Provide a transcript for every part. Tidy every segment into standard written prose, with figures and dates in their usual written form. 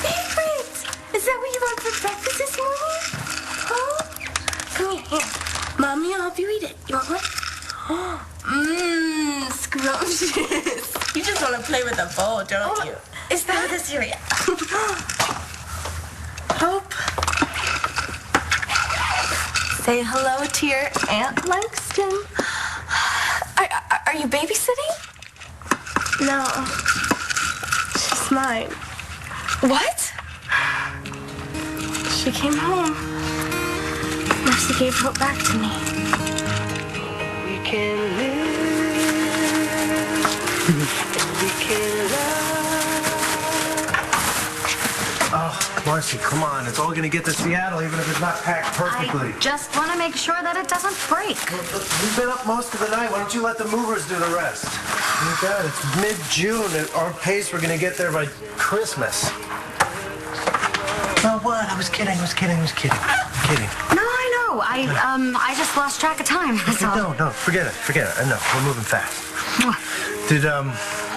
favorite. Is that what you want for breakfast this morning? Huh? Come here. Mommy will help you eat it. You want one? Scrumptious. You just want to play with a bowl, don't you? Is that the cereal? Hope. Say hello to your Aunt Langston. Are you babysitting? No. She's mine. What? She came home. Mercy gave Hope back to me. We can live. We can love. Oh, Marcy, come on. It's all gonna get to Seattle, even if it's not packed perfectly. I just want to make sure that it doesn't break. We've been up most of the night. Why don't you let the movers do the rest? Oh, God, it's mid-June. At our pace, we're gonna get there by Christmas. No, what? I was kidding. Kidding. No, I know. I just lost track of time. That's all. No, forget it. I know. We're moving fast. Did you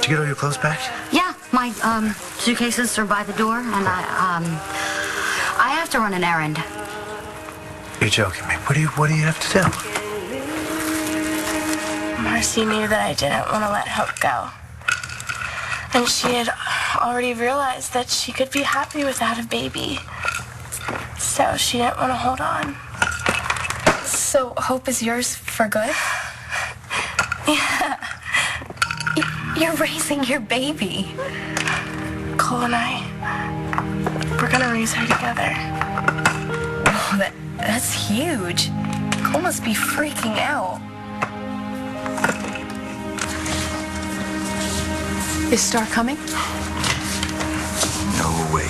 get all your clothes packed? Yeah, my suitcases are by the door, and I have to run an errand. You're joking me. What do you have to do? Marcy knew that I didn't want to let Hope go. And she had already realized that she could be happy without a baby. So she didn't want to hold on. So Hope is yours for good? Yeah. You're raising your baby. Cole and I, we're gonna raise her together. Oh, that's huge. Cole must be freaking out. Is Star coming? No way.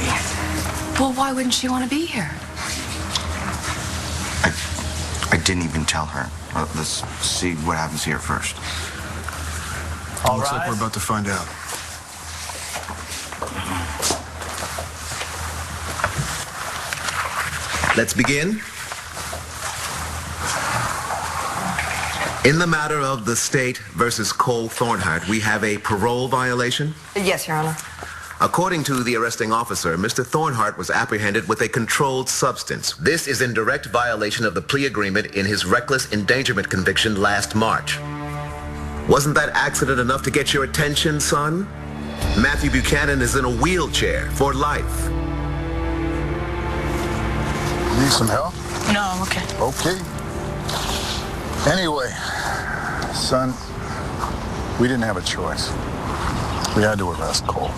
Well, why wouldn't she want to be here? I didn't even tell her. Let's see what happens here first. Looks like we're about to find out. Let's begin. In the matter of the state versus Cole Thornhart, we have a parole violation. Yes, Your Honor. According to the arresting officer, Mr. Thornhart was apprehended with a controlled substance. This is in direct violation of the plea agreement in his reckless endangerment conviction last March. Wasn't that accident enough to get your attention, son? Matthew Buchanan is in a wheelchair for life. Need some help? No, I'm okay. Okay. Anyway, son, we didn't have a choice. We had to arrest Cole.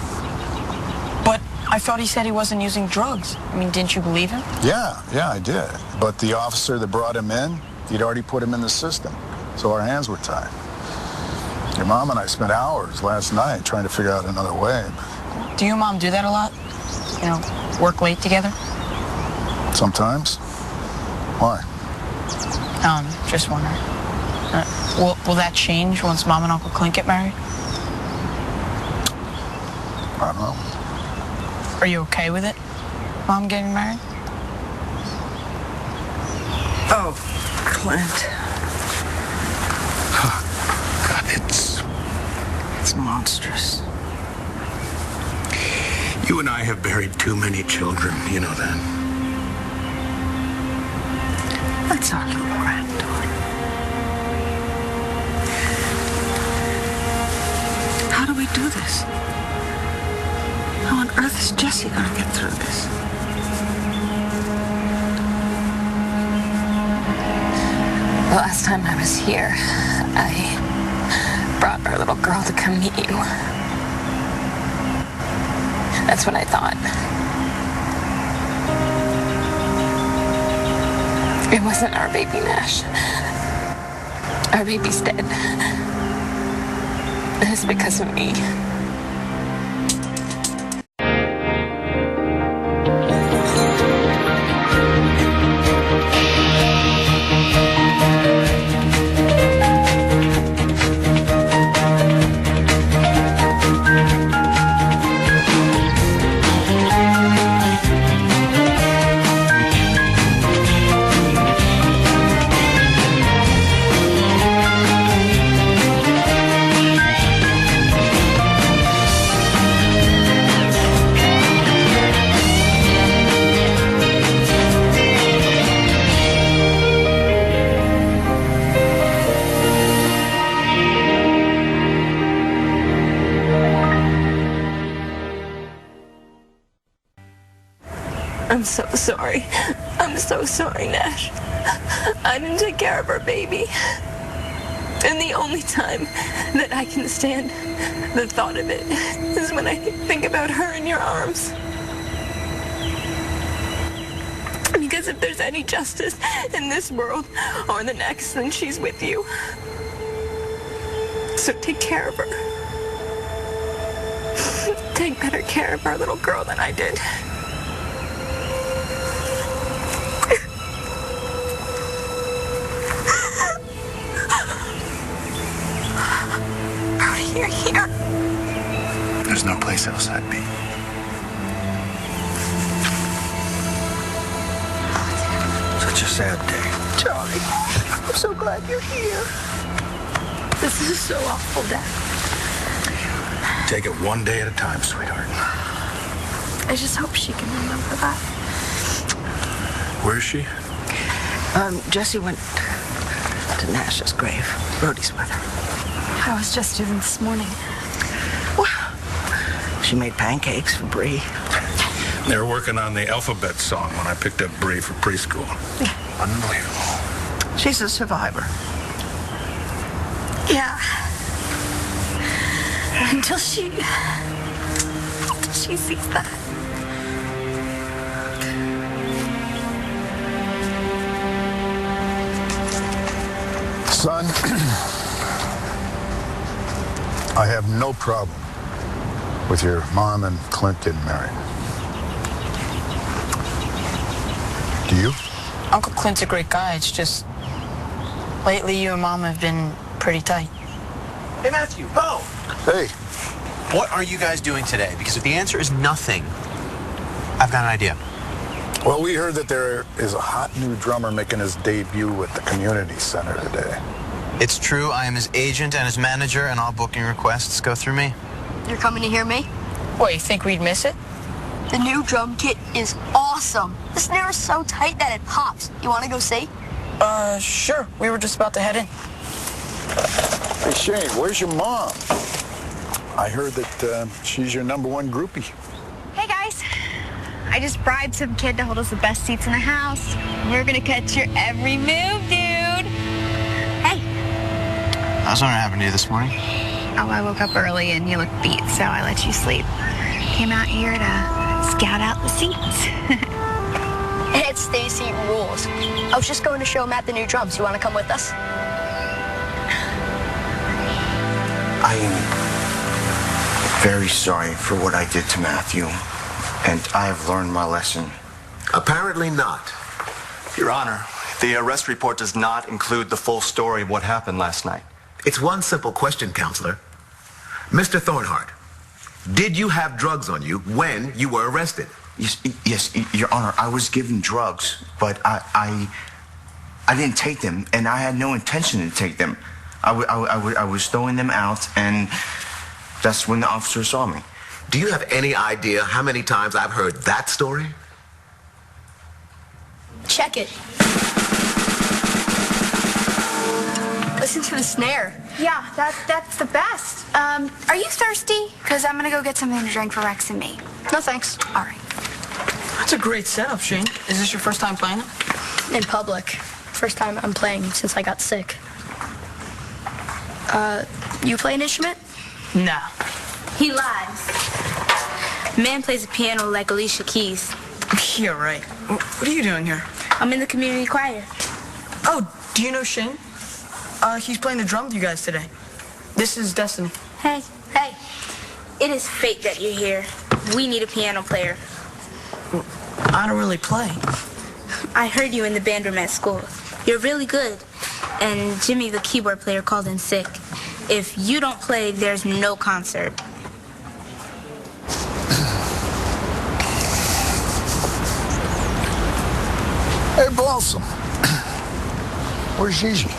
But I thought he said he wasn't using drugs. I mean, didn't you believe him? Yeah, I did. But the officer that brought him in, he'd already put him in the system. So our hands were tied. Your mom and I spent hours last night trying to figure out another way. Do you and Mom do that a lot? You know, work late together? Sometimes. Why? Just wondering. Will that change once Mom and Uncle Clint get married? I don't know. Are you okay with it? Mom getting married? Oh, Clint. God, it's monstrous. You and I have buried too many children, you know that. That's our little granddaughter. How do we do this? How on earth is Jessie gonna get through this? The last time I was here, I brought our little girl to come meet you. That's what I thought. It wasn't our baby, Nash. Our baby's dead. And it's because of me. I'm so sorry. I'm so sorry, Nash. I didn't take care of our baby. And the only time that I can stand the thought of it is when I think about her in your arms. Because if there's any justice in this world or the next, then she's with you. So take care of her. Take better care of our little girl than I did. Brody, you're here. There's no place else I'd be. Such a sad day. Charlie, I'm so glad you're here. This is so awful, Dad. Take it one day at a time, sweetheart. I just hope she can remember that. Where is she? Jessie went to Nash's grave. Brody's with her. I was just doing this morning. She made pancakes for Bree. They were working on the alphabet song when I picked up Bree for preschool. Unbelievable. She's a survivor. Yeah. Until she sees that. Son, I have no problem with your mom and Clint getting married. Do you? Uncle Clint's a great guy. It's just lately you and Mom have been pretty tight. Hey, Matthew. Bo! Hey. What are you guys doing today? Because if the answer is nothing, I've got an idea. Well, we heard that there is a hot new drummer making his debut at the community center today. It's true. I am his agent and his manager, and all booking requests go through me. You're coming to hear me? What, you think we'd miss it? The new drum kit is awesome. The snare is so tight that it pops. You want to go see? Sure. We were just about to head in. Hey, Shane, where's your mom? I heard that she's your #1 groupie. Hey, guys. I just bribed some kid to hold us the best seats in the house. We're going to catch your every move, dude. Hey. I was wondering what happened to you this morning. Oh, I woke up early and you looked beat, so I let you sleep. Came out here to scout out the seats. It's Stacy rules. I was just going to show Matt the new drums. You want to come with us? I am very sorry for what I did to Matthew, and I have learned my lesson. Apparently not. Your Honor, the arrest report does not include the full story of what happened last night. It's one simple question, Counselor. Mr. Thornhart, did you have drugs on you when you were arrested? Yes, Your Honor, I was given drugs, but I didn't take them, and I had no intention to take them. I was throwing them out, and that's when the officer saw me. Do you have any idea how many times I've heard that story? Check it. Listen to the snare. Yeah, that's the best. Are you thirsty? Because I'm going to go get something to drink for Rex and me. No, thanks. All right. That's a great setup, Shane. Is this your first time playing it? In public. First time I'm playing since I got sick. You play an instrument? No. He lies. Man plays the piano like Alicia Keys. Yeah, right. What are you doing here? I'm in the community choir. Oh, do you know Shane? He's playing the drum with you guys today. This is Destiny. Hey. It is fate that you're here. We need a piano player. I don't really play. I heard you in the band room at school. You're really good. And Jimmy, the keyboard player, called in sick. If you don't play, there's no concert. Hey, Blossom. Where's Gigi?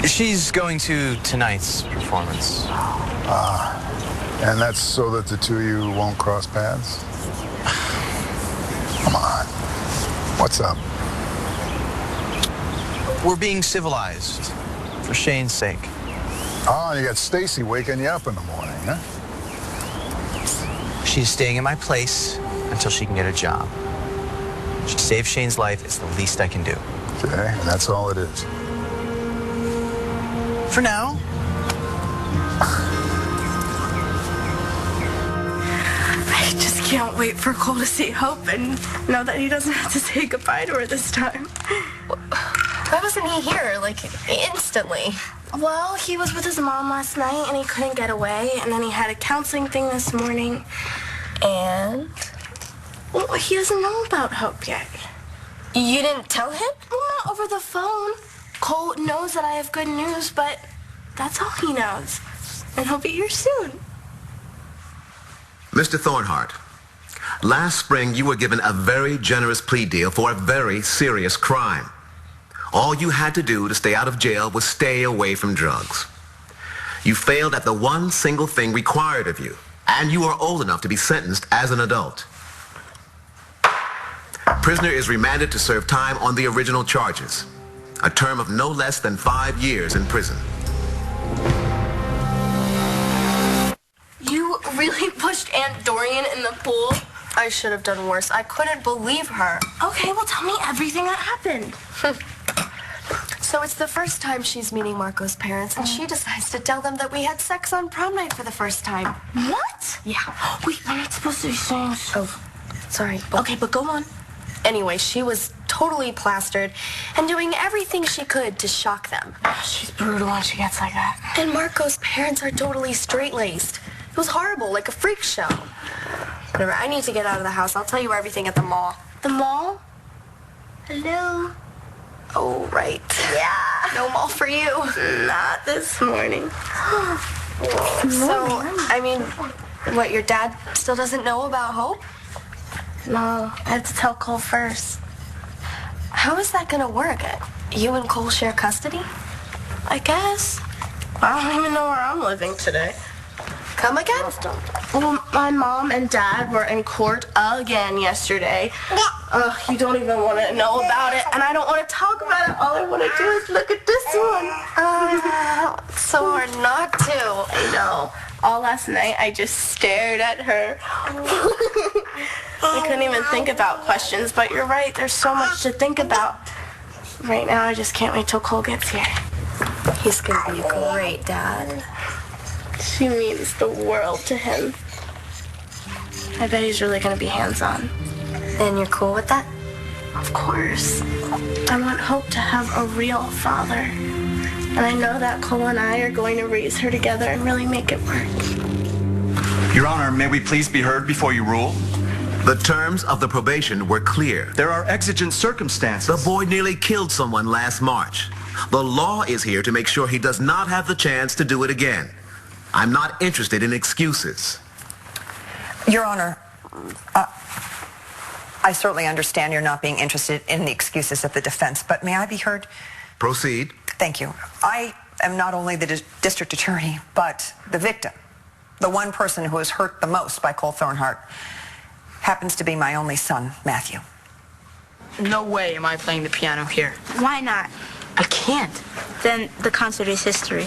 She's going to tonight's performance. And that's so that the two of you won't cross paths? Come on. What's up? We're being civilized for Shane's sake. Oh, and you got Stacy waking you up in the morning, huh? She's staying in my place until she can get a job. She saved Shane's life. It's the least I can do. Okay, and that's all it is. For now. I just can't wait for Cole to see Hope and know that he doesn't have to say goodbye to her this time. Why wasn't he here, like, instantly? Well, he was with his mom last night and he couldn't get away, and then he had a counseling thing this morning. And? Well, he doesn't know about Hope yet. You didn't tell him? Well, not over the phone. Cole knows that I have good news, but that's all he knows. And he'll be here soon. Mr. Thornhart, last spring you were given a very generous plea deal for a very serious crime. All you had to do to stay out of jail was stay away from drugs. You failed at the one single thing required of you, and you are old enough to be sentenced as an adult. Prisoner is remanded to serve time on the original charges, a term of no less than 5 years in prison. You really pushed Aunt Dorian in the pool? I should have done worse. I couldn't believe her. Okay, well, tell me everything that happened. So it's the first time she's meeting Marco's parents, and she decides to tell them that we had sex on prom night for the first time. What? Yeah. Wait, I'm not supposed to be saying so. Oh, sorry. Okay, but go on. Anyway, she was totally plastered and doing everything she could to shock them. She's brutal when she gets like that. And Marco's parents are totally straight-laced. It was horrible, like a freak show. Whatever, I need to get out of the house. I'll tell you everything at the mall. The mall? Hello? Oh, right. Yeah. No mall for you. Not this morning. So, I mean, what, your dad still doesn't know about Hope? No, I have to tell Cole first. How is that gonna work? You and Cole share custody? I guess. I don't even know where I'm living today. Come again? Well, my mom and dad were in court again yesterday. You don't even want to know about it, and I don't want to talk about it. All I want to do is look at this one. So hard not to. I know. All last night, I just stared at her. I couldn't even think about questions, but you're right. There's so much to think about. Right now, I just can't wait till Cole gets here. He's gonna be a great dad. She means the world to him. I bet he's really gonna be hands-on. And you're cool with that? Of course. I want Hope to have a real father. And I know that Cole and I are going to raise her together and really make it work. Your Honor, may we please be heard before you rule? The terms of the probation were clear. There are exigent circumstances. The boy nearly killed someone last March. The law is here to make sure he does not have the chance to do it again. I'm not interested in excuses. Your Honor, I certainly understand you're not being interested in the excuses of the defense, but may I be heard? Proceed. Thank you. I am not only the district attorney, but the victim, the one person who was hurt the most by Cole Thornhart, happens to be my only son, Matthew. No way am I playing the piano here. Why not? I can't. Then the concert is history.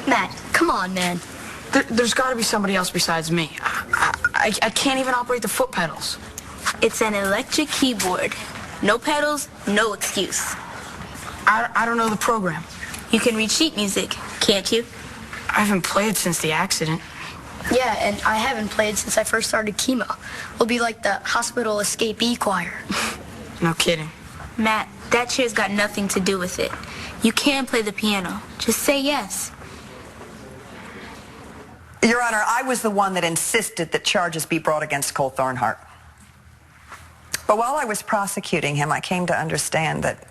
Matt, come on, man. There's got to be somebody else besides me. I can't even operate the foot pedals. It's an electric keyboard. No pedals, no excuse. I don't know the program. You can read sheet music, can't you? I haven't played since the accident. Yeah, and I haven't played since I first started chemo. We'll be like the hospital escapee choir. No kidding. Matt, that chair's got nothing to do with it. You can play the piano. Just say yes. Your Honor, I was the one that insisted that charges be brought against Cole Thornhart. But while I was prosecuting him, I came to understand that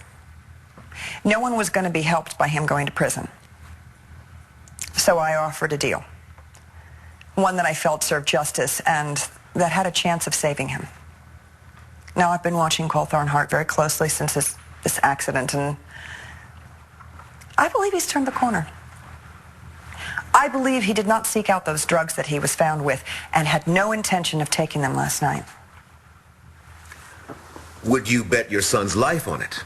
no one was going to be helped by him going to prison. So I offered a deal. One that I felt served justice and that had a chance of saving him. Now, I've been watching Cole Thornhart very closely since this accident, and I believe he's turned the corner. I believe he did not seek out those drugs that he was found with and had no intention of taking them last night. Would you bet your son's life on it?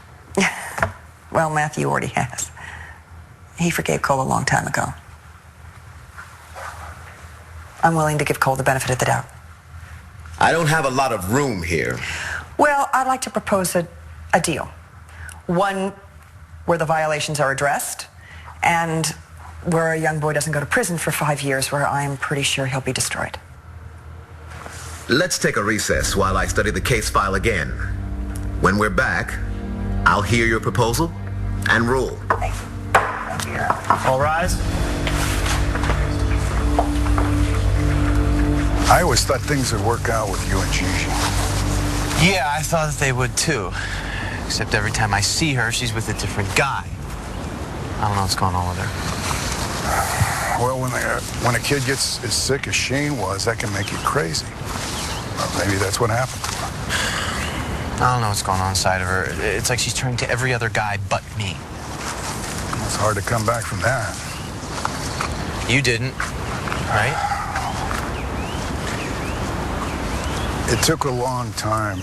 Well, Matthew already has. He forgave Cole a long time ago. I'm willing to give Cole the benefit of the doubt. I don't have a lot of room here. Well, I'd like to propose a deal. One where the violations are addressed, and where a young boy doesn't go to prison for 5 years, where I'm pretty sure he'll be destroyed. Let's take a recess while I study the case file again. When we're back, I'll hear your proposal and rule. All rise. I always thought things would work out with you and Gigi. Yeah, I thought that they would too. Except every time I see her, she's with a different guy. I don't know what's going on with her. Well, when a kid gets as sick as Shane was, that can make you crazy. Well, maybe that's what happened to her. I don't know what's going on inside of her. It's like she's turning to every other guy but me. It's hard to come back from that. You didn't, right? It took a long time,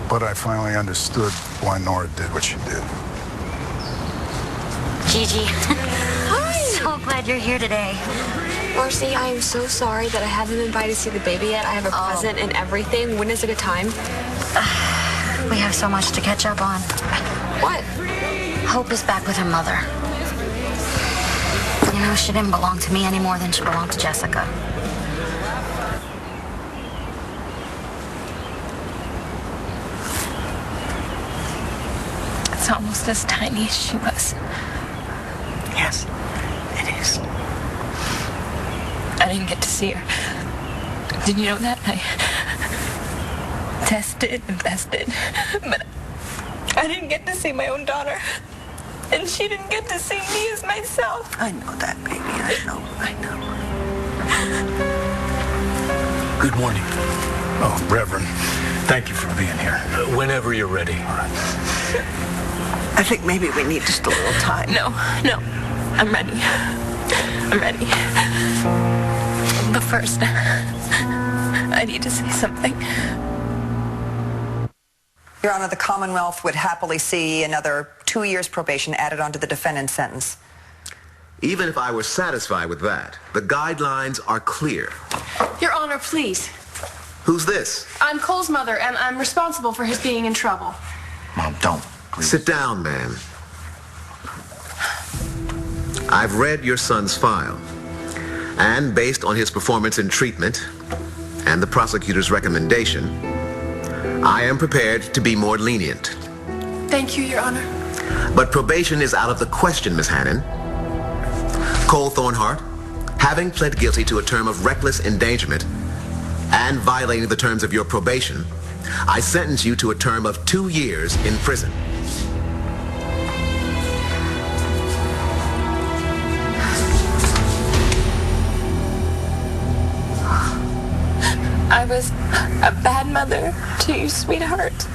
but I finally understood why Nora did what she did. Gigi. Hi. So glad you're here today. Marcy, I am so sorry that I haven't been by to see the baby yet. I have a present and everything. When is a good time? We have so much to catch up on. What? Hope is back with her mother. You know, she didn't belong to me any more than she belonged to Jessica. It's almost as tiny as she was. Yes, it is. I didn't get to see her. Did you know that? I tested, but I didn't get to see my own daughter. And she didn't get to see me as myself. I know that, baby. I know. Good morning. Oh, Reverend, thank you for being here. Whenever you're ready. All right. I think maybe we need just a little time. No. I'm ready. But first, I need to say something. Your Honor, the Commonwealth would happily see another 2 years probation added onto the defendant's sentence. Even if I were satisfied with that, the guidelines are clear. Your Honor, please. Who's this? I'm Cole's mother, and I'm responsible for his being in trouble. Mom, don't. Please. Sit down, ma'am. I've read your son's file, and based on his performance in treatment and the prosecutor's recommendation, I am prepared to be more lenient. Thank you, Your Honor. But probation is out of the question, Miss Hannon. Cole Thornhart, having pled guilty to a term of reckless endangerment and violating the terms of your probation, I sentence you to a term of 2 years in prison. I was a bad mother to you, sweetheart.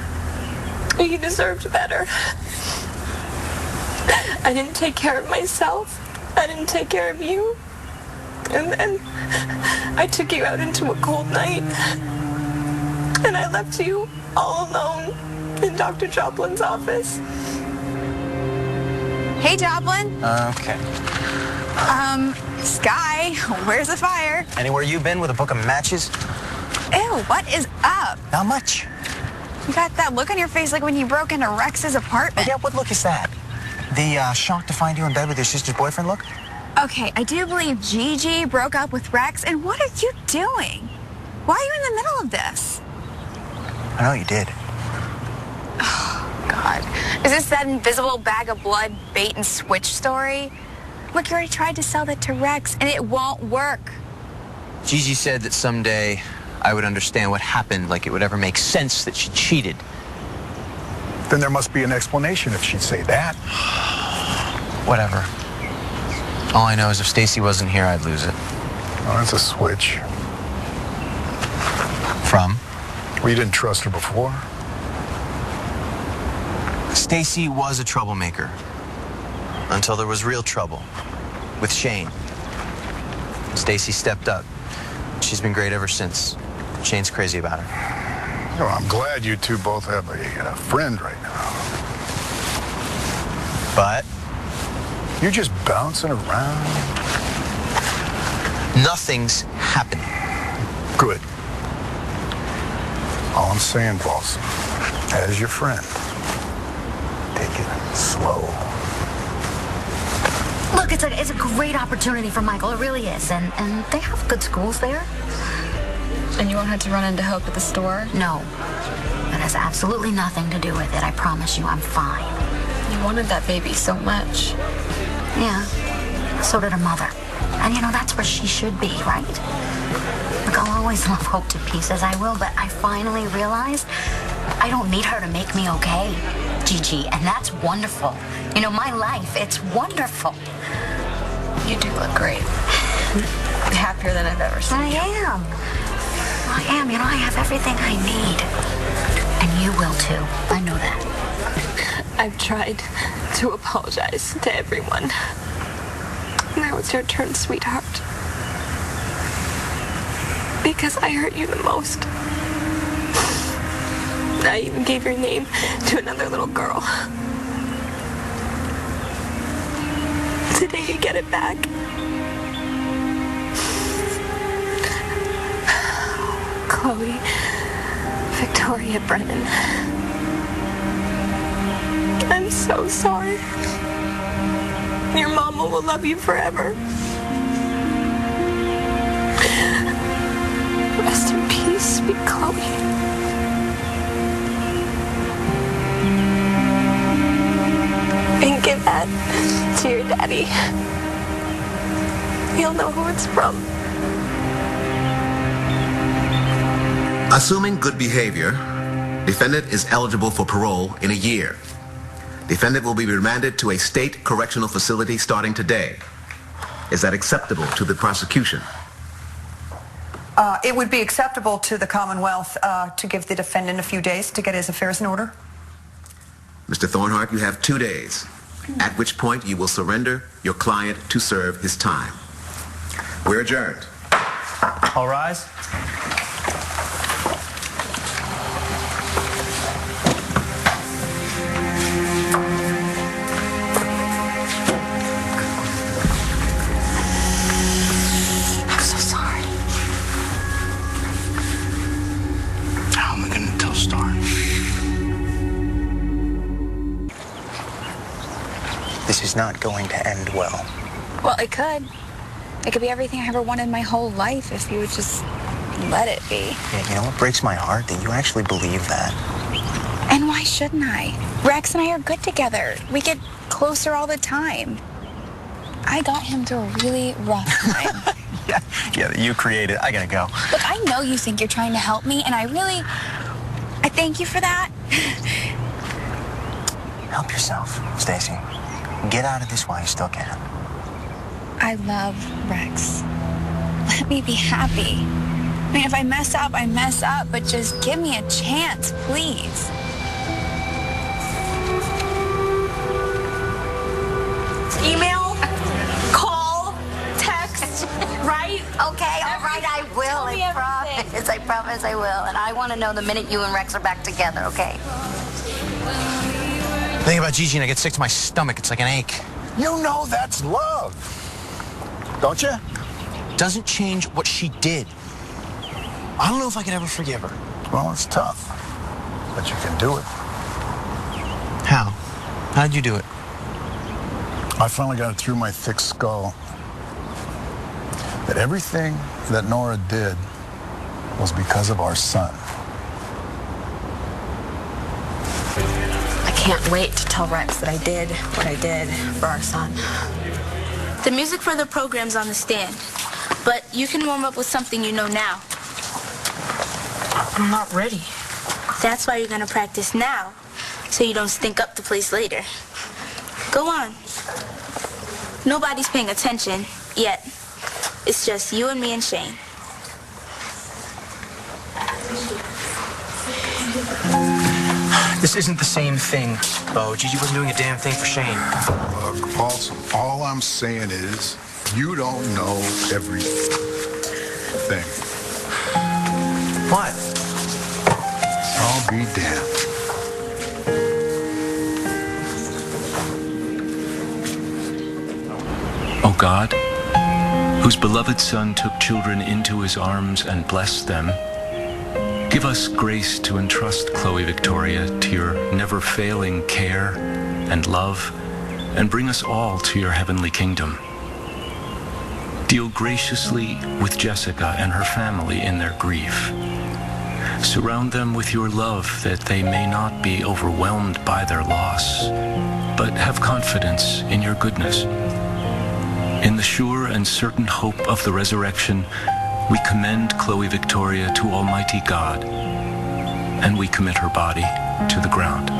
You deserved better. I didn't take care of myself. I didn't take care of you. And then I took you out into a cold night. And I left you all alone in Dr. Joplin's office. Hey, Joplin. Okay. Sky, where's the fire? Anywhere you been with a book of matches? Ew, what is up? Not much. You got that look on your face like when you broke into Rex's apartment. Yeah, what look is that? The shock to find you in bed with your sister's boyfriend look? Okay, I do believe Gigi broke up with Rex, and what are you doing? Why are you in the middle of this? I know you did. Oh, God. Is this that invisible bag of blood bait and switch story? Look, you already tried to sell that to Rex, and it won't work. Gigi said that someday I would understand what happened, like it would ever make sense that she cheated. Then there must be an explanation if she'd say that. Whatever. All I know is if Stacy wasn't here, I'd lose it. Oh, that's a switch. From? Well, you didn't trust her before? Stacy was a troublemaker. Until there was real trouble. With Shane. Stacy stepped up. She's been great ever since. Shane's crazy about her. Well, I'm glad you two both have a friend right now. But? You're just bouncing around. Nothing's happening. Good. All I'm saying, boss, as your friend, take it slow. Look, it's a great opportunity for Michael. It really is. And they have good schools there. And you won't have to run into Hope at the store? No. That has absolutely nothing to do with it. I promise you, I'm fine. You wanted that baby so much. Yeah. So did her mother. And you know, that's where she should be, right? Look, I'll always love Hope to pieces, I will, but I finally realized I don't need her to make me okay, Gigi, and that's wonderful. You know, my life, it's wonderful. You do look great. Happier than I've ever seen you. I am. You know, I have everything I need. And you will too. I know that. I've tried to apologize to everyone. Now it's your turn, sweetheart. Because I hurt you the most. I even gave your name to another little girl. Today you get it back. Chloe, Victoria Brennan. I'm so sorry. Your mama will love you forever. Rest in peace, sweet Chloe. And give that to your daddy. He'll know who it's from. Assuming good behavior, defendant is eligible for parole in a year. Defendant will be remanded to a state correctional facility starting today. Is that acceptable to the prosecution? It would be acceptable to the Commonwealth to give the defendant a few days to get his affairs in order. Mr. Thornhart, you have 2 days, at which point you will surrender your client to serve his time. We're adjourned. All rise. I'm so sorry. How am I going to tell Star? This is not going to end well. Well, it could. It could be everything I ever wanted my whole life if you would just let it be. Yeah, you know what breaks my heart? That you actually believe that. And why shouldn't I? Rex and I are good together. We get closer all the time. I got him through a really rough time. Yeah, that you created. I gotta go. Look, I know you think you're trying to help me, and I thank you for that. Help yourself, Stacy. Get out of this while you still can. I love Rex. Let me be happy. I mean, if I mess up, I mess up, but just give me a chance, please. Email, call, text, right? Okay, all right, I will. I promise I will. And I want to know the minute you and Rex are back together, okay? Think about Gigi and I get sick to my stomach. It's like an ache. You know that's love. Don't you? Doesn't change what she did. I don't know if I could ever forgive her. Well, it's tough. But you can do it. How? How'd you do it? I finally got it through my thick skull that everything that Nora did was because of our son. I can't wait to tell Rex that I did what I did for our son. The music for the program's on the stand, but you can warm up with something you know now. I'm not ready. That's why you're gonna practice now, so you don't stink up the place later. Go on. Nobody's paying attention yet. It's just you and me and Shane. This isn't the same thing, Bo. Gigi wasn't doing a damn thing for Shane. Look, Paulson, all I'm saying is you don't know everything. What? I'll be damned. O God, whose beloved Son took children into his arms and blessed them, give Give us grace to entrust Chloe Victoria to your never-failing care and love, and bring us all to your heavenly kingdom. Deal graciously with Jessica and her family in their grief. Surround them with your love that they may not be overwhelmed by their loss, but have confidence in your goodness. In the sure and certain hope of the resurrection, we commend Chloe Victoria to Almighty God, and we commit her body to the ground,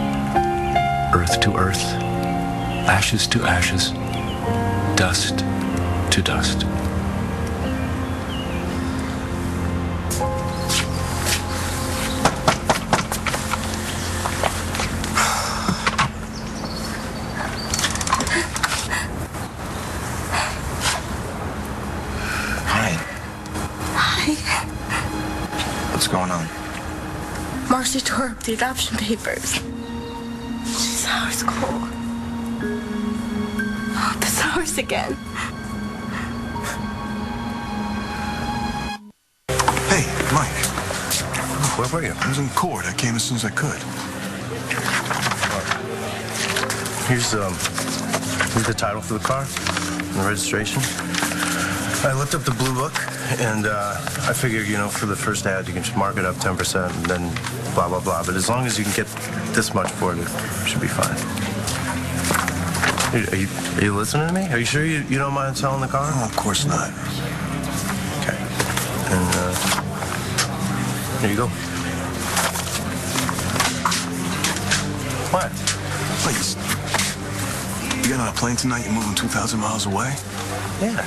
earth to earth, ashes to ashes, dust to dust. What's going on? Marcy tore up the adoption papers. She's out of school. Oh, this hours again. Hey, Mike. Where were you? I was in court. I came as soon as I could. Here's the title for the car and the registration. I looked up the blue book, and I figured, you know, for the first ad, you can just mark it up 10% and then blah, blah, blah. But as long as you can get this much for it, it should be fine. Are you listening to me? Are you sure you don't mind selling the car? Oh, of course not. Okay. And here you go. What? Please. You getting on a plane tonight? You're moving 2,000 miles away? Yeah.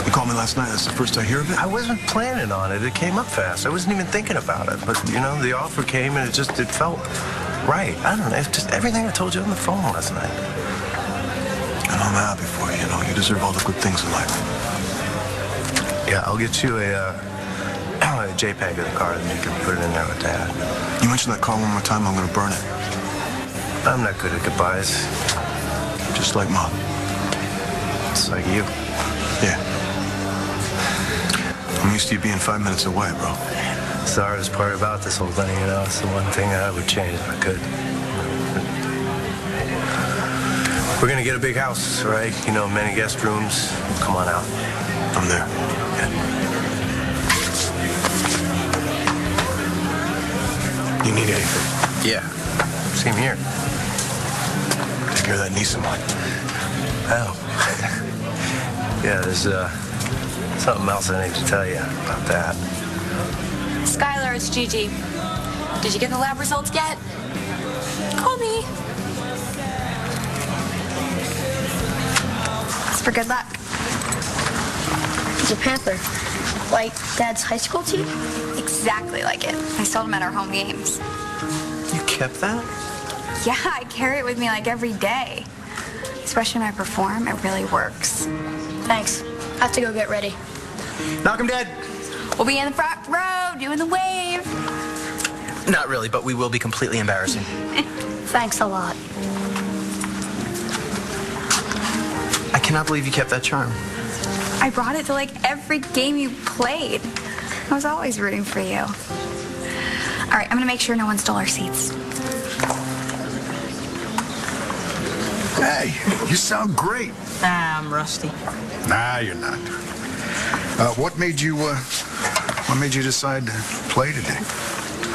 You called me last night. That's the first I hear of it? I wasn't planning on it. It came up fast. I wasn't even thinking about it. But, you know, the offer came and it felt right. I don't know. It's just everything I told you on the phone last night. And I'm happy for you. You know, you deserve all the good things in life. Yeah, I'll get you a JPEG of the car and you can put it in there with Dad. You mention that car one more time, I'm going to burn it. I'm not good at goodbyes. Just like Mom. It's like you. Yeah. I'm used to you being 5 minutes away, bro. It's the hardest part about this whole thing, you know. It's the one thing that I would change if I could. We're gonna get a big house, right? You know, many guest rooms. Come on out. I'm there. Yeah. You need anything? Yeah. Same here. Take care of that niece of mine. Oh. Yeah, there's something else I need to tell you about that. Skylar, it's Gigi. Did you get the lab results yet? Call me. It's for good luck. It's a Panther. Like Dad's high school team? Exactly like it. I sold them at our home games. You kept that? Yeah, I carry it with me like every day. Especially when I perform, it really works. Thanks. I have to go get ready. Knock 'em dead. We'll be in the front row doing the wave. Not really, but we will be completely embarrassing. Thanks a lot. I cannot believe you kept that charm. I brought it to like every game you played. I was always rooting for you. All right, I'm gonna make sure no one stole our seats. Hey, you sound great. Nah, I'm rusty. Nah, you're not. What made you decide to play today?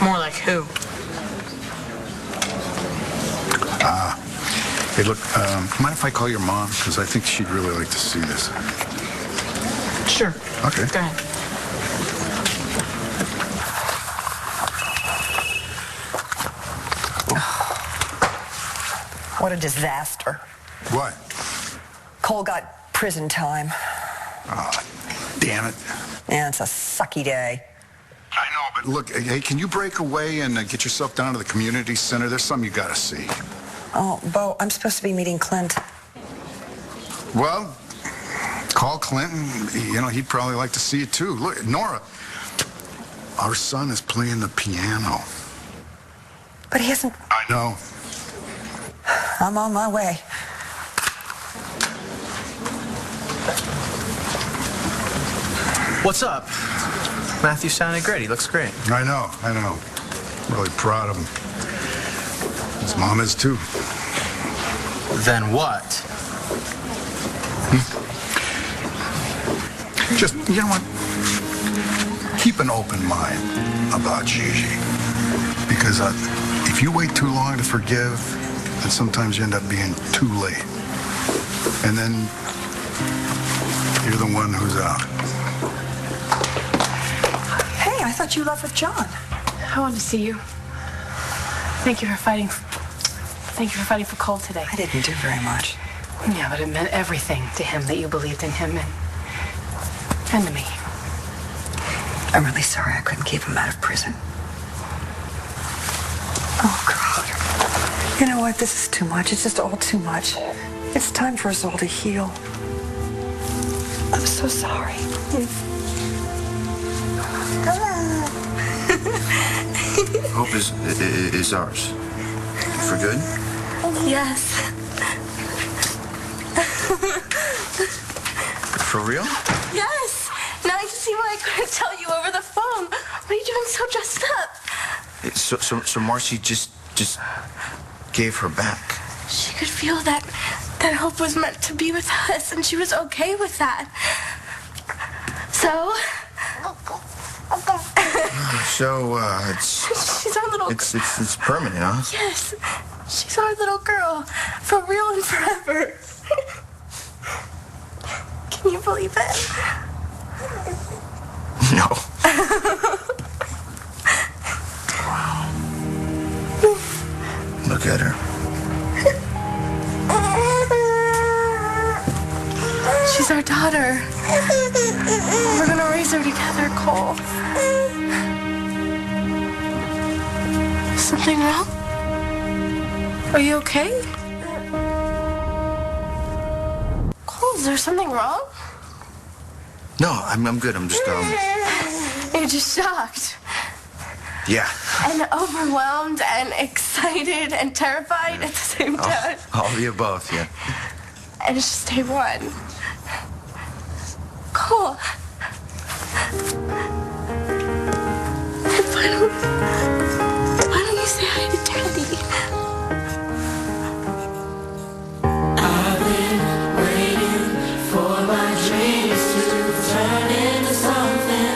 More like who? Hey, look, mind if I call your mom? Because I think she'd really like to see this. Sure. Okay. Go ahead. What a disaster. What? Cole got prison time. Oh, damn it. Yeah, it's a sucky day. I know, but look, hey, can you break away and get yourself down to the community center? There's something you gotta see. Oh, Bo, I'm supposed to be meeting Clint. Well, call Clinton. You know, he'd probably like to see you too. Look, Nora, our son is playing the piano. But he hasn't... I know. I'm on my way. What's up? Matthew sounded great. He looks great. I know. Really proud of him. His mom is too. Then what? Just, you know what? Keep an open mind about Gigi. Because if you wait too long to forgive, then sometimes you end up being too late. And then you're the one who's out. Hey, I thought you left with John. I wanted to see you. Thank you for fighting for Cole today. I didn't do very much. Yeah, but it meant everything to him that you believed in him and to me. I'm really sorry I couldn't keep him out of prison. Oh, God. You know what? This is too much. It's just all too much. It's time for us all to heal. I'm so sorry. Hope is ours. For good? Yes. For real? Yes. Now I can see why I couldn't tell you over the phone. What are you doing so dressed up? So Marcy just gave her back. She could feel that Hope was meant to be with us, and she was okay with that. So it's... She's our little... It's permanent, huh? Yes. She's our little girl. For real and forever. Can you believe it? No. Wow. Look at her. She's our daughter. We're gonna raise her together, Cole. Something wrong? Are you okay? Cole, is there something wrong? No, I'm good. I'm just You're just shocked. Yeah. And overwhelmed and excited and terrified at the same time. All the above, yeah. And it's just day one. Cole. Why don't you say hi to Daddy? I've been waiting for my dreams to turn into something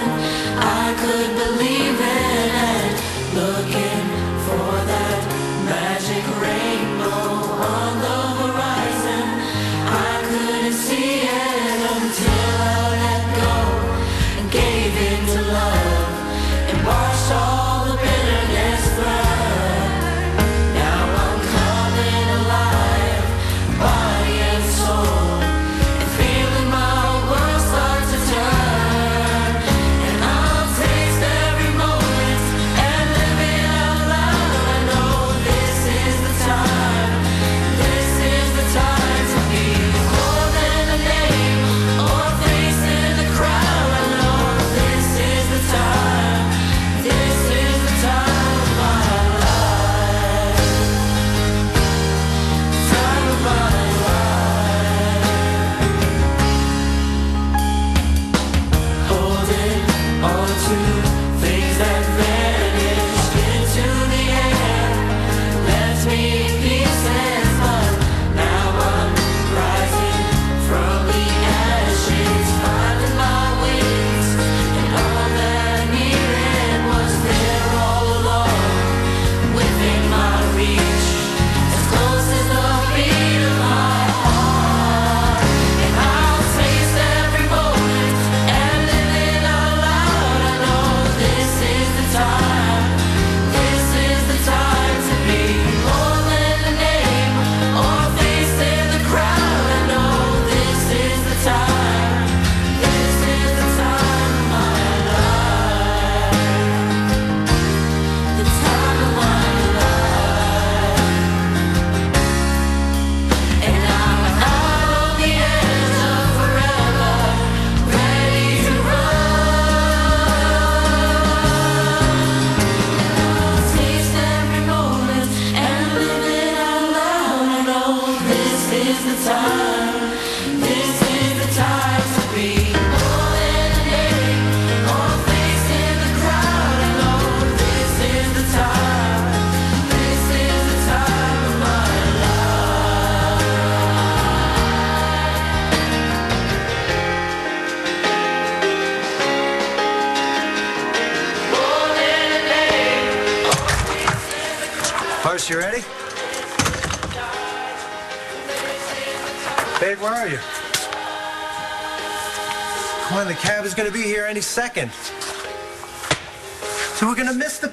I could believe in, and looking for that magic rainbow on the horizon. I couldn't see it until I let go and gave in to love and watched all the bitterness burn. Now I'm coming alive, body and soul, and feeling my world start to turn. And I'll taste every moment and live it up Horace, you ready? Babe, where are you? Come on, the cab is going to be here any second. So we're going to miss the...